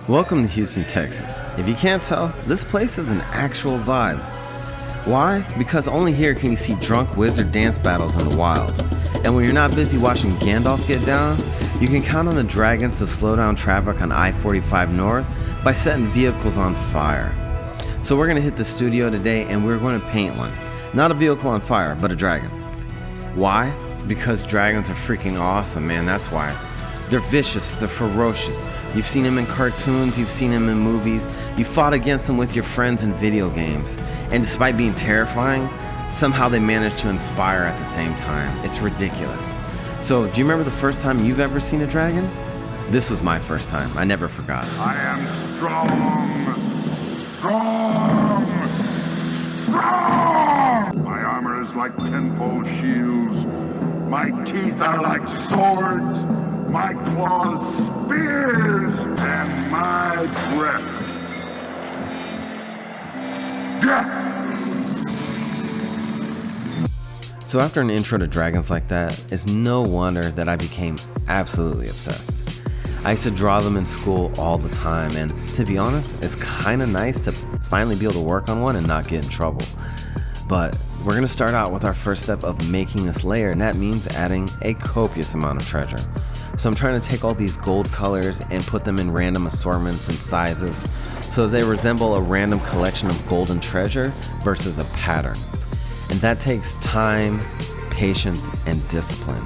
Welcome to Houston, Texas. If you can't tell, this place is an actual vibe. Why? Because only here can you see drunk wizard dance battles in the wild. And when you're not busy watching Gandalf get down, you can count on the dragons to slow down traffic on I-45 North by setting vehicles on fire. So we're going to hit the studio today and we're going to paint one. Not a vehicle on fire, but a dragon. Why? Because dragons are freaking awesome, man, that's why. They're vicious, they're ferocious. You've seen them in cartoons, you've seen them in movies, you fought against them with your friends in video games. And despite being terrifying, somehow they manage to inspire at the same time. It's ridiculous. So, do you remember the first time you've ever seen a dragon? This was my first time, I never forgot. I am strong! My armor is like tenfold shields. My teeth are like swords. My claws spears, and my breath death. So after an intro to dragons like that, it's no wonder that I became absolutely obsessed. I used to draw them in school all the time, and to be honest, it's kind of nice to finally be able to work on one and not get in trouble. But we're going to start out with our first step of making this layer, and that means adding a copious amount of treasure. So I'm trying to take all these gold colors and put them in random assortments and sizes so they resemble a random collection of golden treasure versus a pattern. And that takes time, patience, and discipline.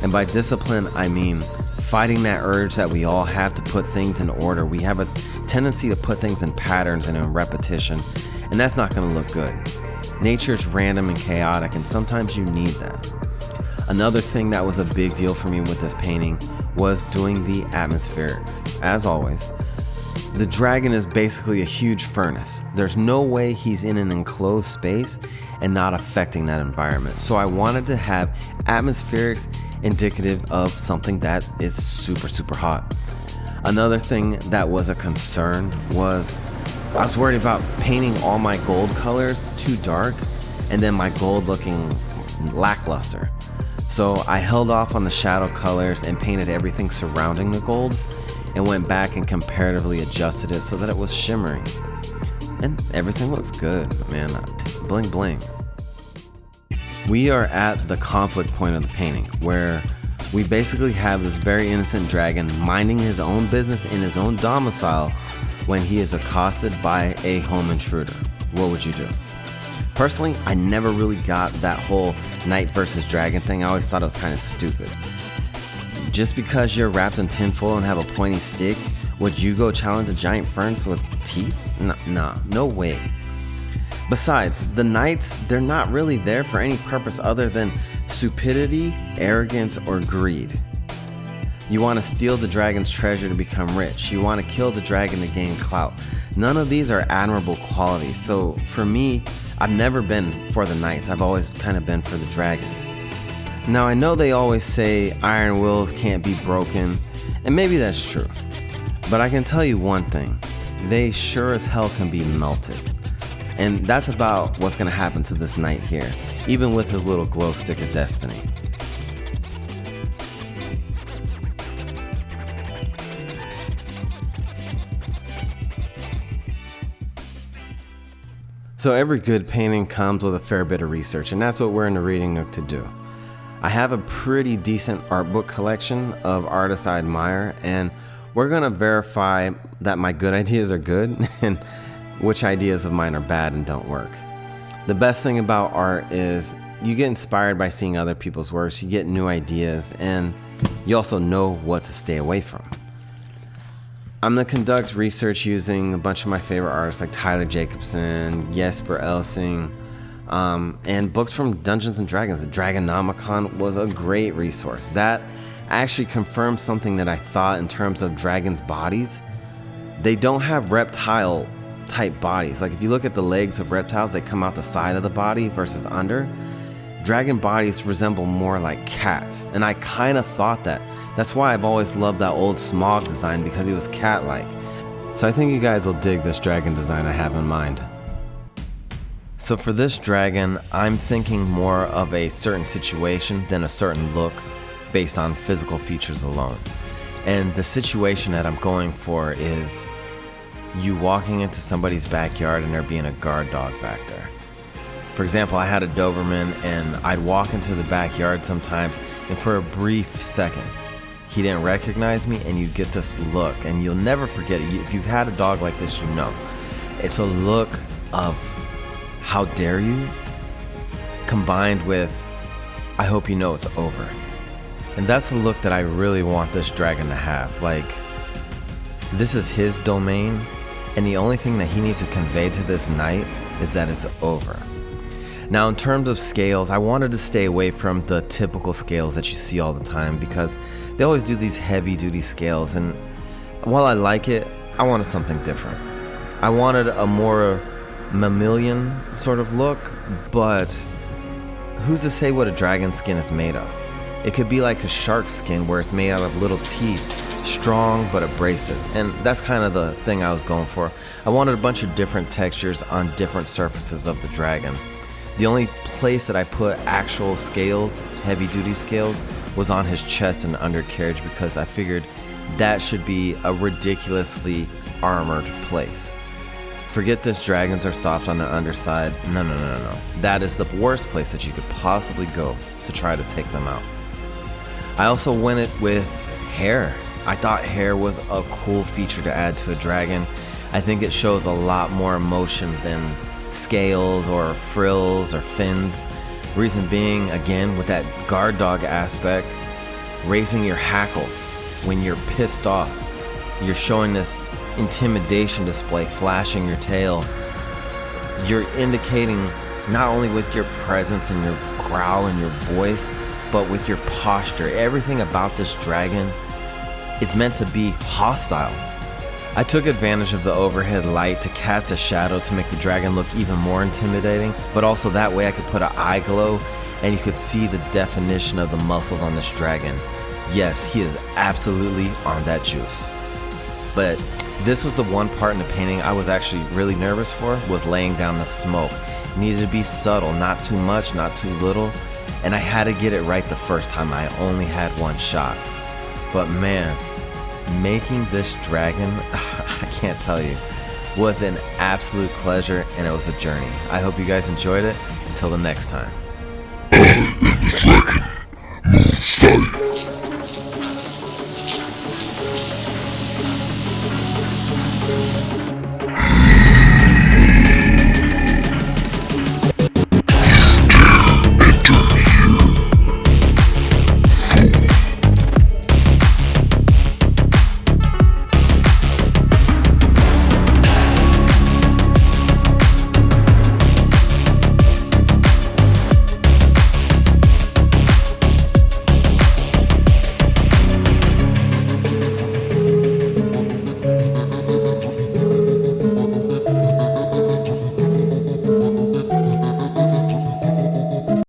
And by discipline, I mean fighting that urge that we all have to put things in order. We have a tendency to put things in patterns and in repetition, and that's not going to look good. Nature's random and chaotic, and sometimes you need that. Another thing that was a big deal for me with this painting was doing the atmospherics. As always, the dragon is basically a huge furnace. There's no way he's in an enclosed space and not affecting that environment. So I wanted to have atmospherics indicative of something that is super, super hot. Another thing that was a concern was I was worried about painting all my gold colors too dark and then my gold looking lackluster. So I held off on the shadow colors and painted everything surrounding the gold and went back and comparatively adjusted it so that it was shimmering. And everything looks good, man. Bling bling. We are at the conflict point of the painting where we basically have this very innocent dragon minding his own business in his own domicile when he is accosted by a home intruder. What would you do? Personally, I never really got that whole knight versus dragon thing. I always thought it was kind of stupid. Just because you're wrapped in tinfoil and have a pointy stick, would you go challenge a giant furnace with teeth? Nah, no way. Besides, the knights, they're not really there for any purpose other than stupidity, arrogance, or greed. You want to steal the dragon's treasure to become rich. You want to kill the dragon to gain clout. None of these are admirable qualities. So for me, I've never been for the knights. I've always kind of been for the dragons. Now I know they always say iron wills can't be broken, and maybe that's true. But I can tell you one thing, they sure as hell can be melted. And that's about what's going to happen to this knight here, even with his little glow stick of destiny. So every good painting comes with a fair bit of research, and that's what we're in the reading nook to do. I have a pretty decent art book collection of artists I admire, and we're going to verify that my good ideas are good and which ideas of mine are bad and don't work. The best thing about art is you get inspired by seeing other people's works, you get new ideas, and you also know what to stay away from. I'm going to conduct research using a bunch of my favorite artists like Tyler Jacobson, Jesper Elsing, and books from Dungeons & Dragons. The Dragonomicon was a great resource. That actually confirmed something that I thought in terms of dragons' bodies. They don't have reptile type bodies. Like if you look at the legs of reptiles, they come out the side of the body versus under. Dragon bodies resemble more like cats, and I kind of thought that. That's why I've always loved that old Smog design, because he was cat-like. So I think you guys will dig this dragon design I have in mind. So for this dragon, I'm thinking more of a certain situation than a certain look based on physical features alone. And the situation that I'm going for is you walking into somebody's backyard and there being a guard dog back there. For example, I had a Doberman and I'd walk into the backyard sometimes, and for a brief second, he didn't recognize me, and you'd get this look, and you'll never forget it. If you've had a dog like this, you know. It's a look of how dare you, combined with I hope you know it's over. And that's the look that I really want this dragon to have. Like, this is his domain, and the only thing that he needs to convey to this knight is that it's over. Now, in terms of scales, I wanted to stay away from the typical scales that you see all the time, because they always do these heavy duty scales, and while I like it, I wanted something different. I wanted a more mammalian sort of look, but who's to say what a dragon skin is made of? It could be like a shark skin where it's made out of little teeth, strong but abrasive, and that's kind of the thing I was going for. I wanted a bunch of different textures on different surfaces of the dragon. The only place that I put actual scales, heavy duty scales, was on his chest and undercarriage, because I figured that should be a ridiculously armored place. Forget this, dragons are soft on the underside. No. That is the worst place that you could possibly go to try to take them out. I also went it with hair. I thought hair was a cool feature to add to a dragon. I think it shows a lot more emotion than scales or frills or fins. Reason being, again, with that guard dog aspect, raising your hackles when you're pissed off. You're showing this intimidation display, flashing your tail. You're indicating not only with your presence and your growl and your voice, but with your posture. Everything about this dragon is meant to be hostile. I took advantage of the overhead light to cast a shadow to make the dragon look even more intimidating, but also that way I could put an eye glow and you could see the definition of the muscles on this dragon. Yes, he is absolutely on that juice. But this was the one part in the painting I was actually really nervous for, was laying down the smoke. It needed to be subtle, not too much, not too little, and I had to get it right the first time. I only had one shot. But man, making this dragon, I can't tell you, was an absolute pleasure, and it was a journey. I hope you guys enjoyed it. Until the next time. Sight.